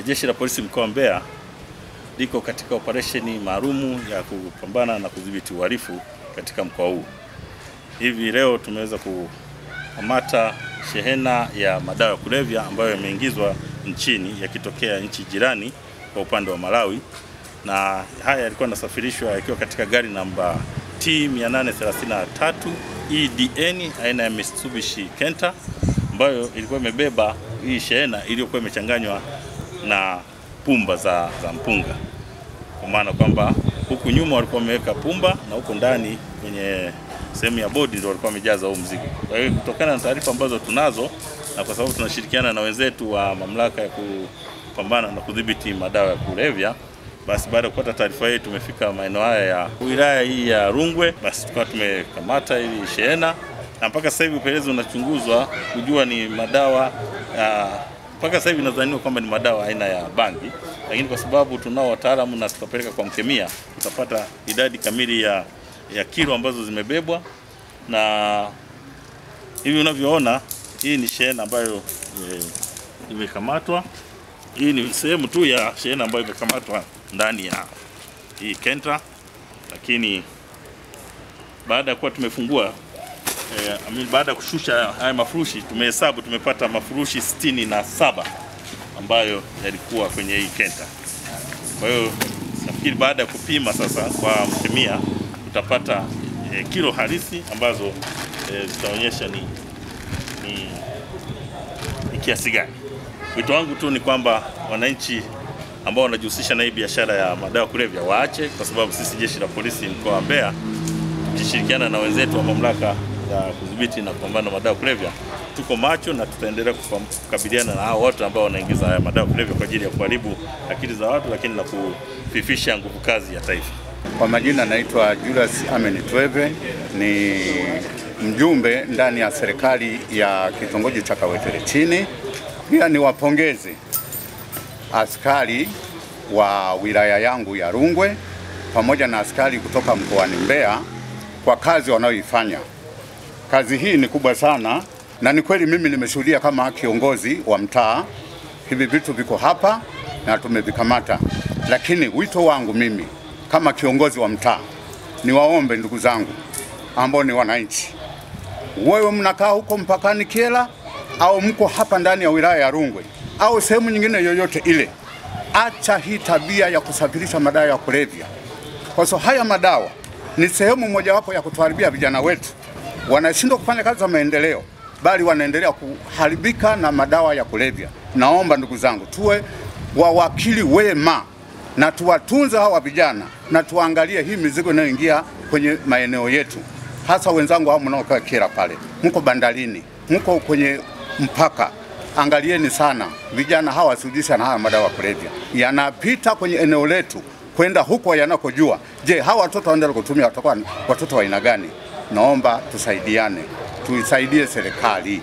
Jeshi la Polisi mkoa wa Mbeya liko katika operesheni maalumu ya kupambana na kudhibiti uhalifu katika mkoa huu. Hivi leo tumeweza kukamata shehena ya madawa ya kulevya ambayo yameingizwa nchini yakitokea nchi jirani kwa upande wa Malawi, na haya yalikuwa yanasafirishwa yakiwa katika gari namba T833 EDN aina ya Mitsubishi Kenta ambayo ilikuwa imebeba hii shehena iliyokuwa imechanganywa na pumba za mpunga, kwa maana kwamba huku nyuma walikuwa wameweka pumba na huko ndani kwenye sehemu ya bodi ndio walikuwa wamejaza huo mzigo. Kwa hiyo kutokana na taarifa ambazo tunazo na kwa sababu tunashirikiana na wenzetu wa mamlaka ya kupambana na kudhibiti madawa ya kulevya, basi baada ya kupata taarifa hii tumefika maeneo haya ya wilaya hii ya Rungwe, basi tukawa tumekamata hili shehena, na mpaka sasa hivi upelelezi unachunguzwa kujua ni madawa mpaka sasa hivi nadhaniwa kwamba ni madawa aina ya bangi, lakini kwa sababu tunao wataalamu na tutapeleka kwa mkemia, tutapata idadi kamili ya kilo ambazo zimebebwa. Na hivi unavyoona, hii ni shehena ambayo imekamatwa. Hii ni sehemu tu ya shehena ambayo imekamatwa ndani ya hii Kenta, lakini baada ya kuwa tumefungua baada ya kushusha haya mafurushi, tumehesabu tumepata mafurushi 67 ambayo yalikuwa kwenye hii Kenta. Kwa hiyo nafikiri baada ya kupima sasa kwa mkemia tutapata kilo halisi ambazo zitaonyesha ni kiasi gani. Wito wangu tu ni kwamba wananchi ambao wanajihusisha na hii biashara ya madawa kulevya waache, kwa sababu sisi Jeshi la Polisi mkoa wa Mbeya tukishirikiana na wenzetu wa mamlaka ya kudhibiti na kupambana na madawa kulevya tuko macho na tutaendelea kukabiliana na hao wote ambao wanaingiza haya madawa kulevya kwa ajili ya kuharibu akili za watu, lakini na kufifisha nguvu kazi ya taifa. Kwa majina naitwa Julius Amen Tweve, ni mjumbe ndani ya serikali ya kitongoji cha Kawetere chini. Pia niwapongeze askari wa wilaya yangu ya Rungwe pamoja na askari kutoka mkoani Mbeya kwa kazi wanayoifanya. Kazi hii ni kubwa sana, na ni kweli mimi nimeshuhudia kama kiongozi wa mtaa, hivi vitu viko hapa na tumevikamata. Lakini wito wangu mimi kama kiongozi wa mtaa, niwaombe ndugu zangu ambao ni wananchi, wewe mnakaa huko mpakani Kyela au mko hapa ndani ya wilaya ya Rungwe au sehemu nyingine yoyote ile, acha hii tabia ya kusafirisha madawa ya kulevya, kwa sababu haya madawa ni sehemu mojawapo ya kutuharibia vijana wetu. Wanashindwa kufanya kazi za maendeleo, bali wanaendelea kuharibika na madawa ya kulevya. Naomba ndugu zangu, tuwe wawakili wema na tuwatunze hawa vijana na tuangalie hii mizigo inayoingia kwenye maeneo yetu, hasa wenzangu hao mnaokaa Kyela pale, mko bandarini, mko kwenye mpaka. Angalieni sana vijana hawa wasijisha na haya madawa ya kulevya, yanapita kwenye eneo letu kwenda huko yanakojua. Je, hawa watoto waendelea kutumia watakuwa watoto wa aina gani? Naomba tusaidiane, tuisaidie serikali.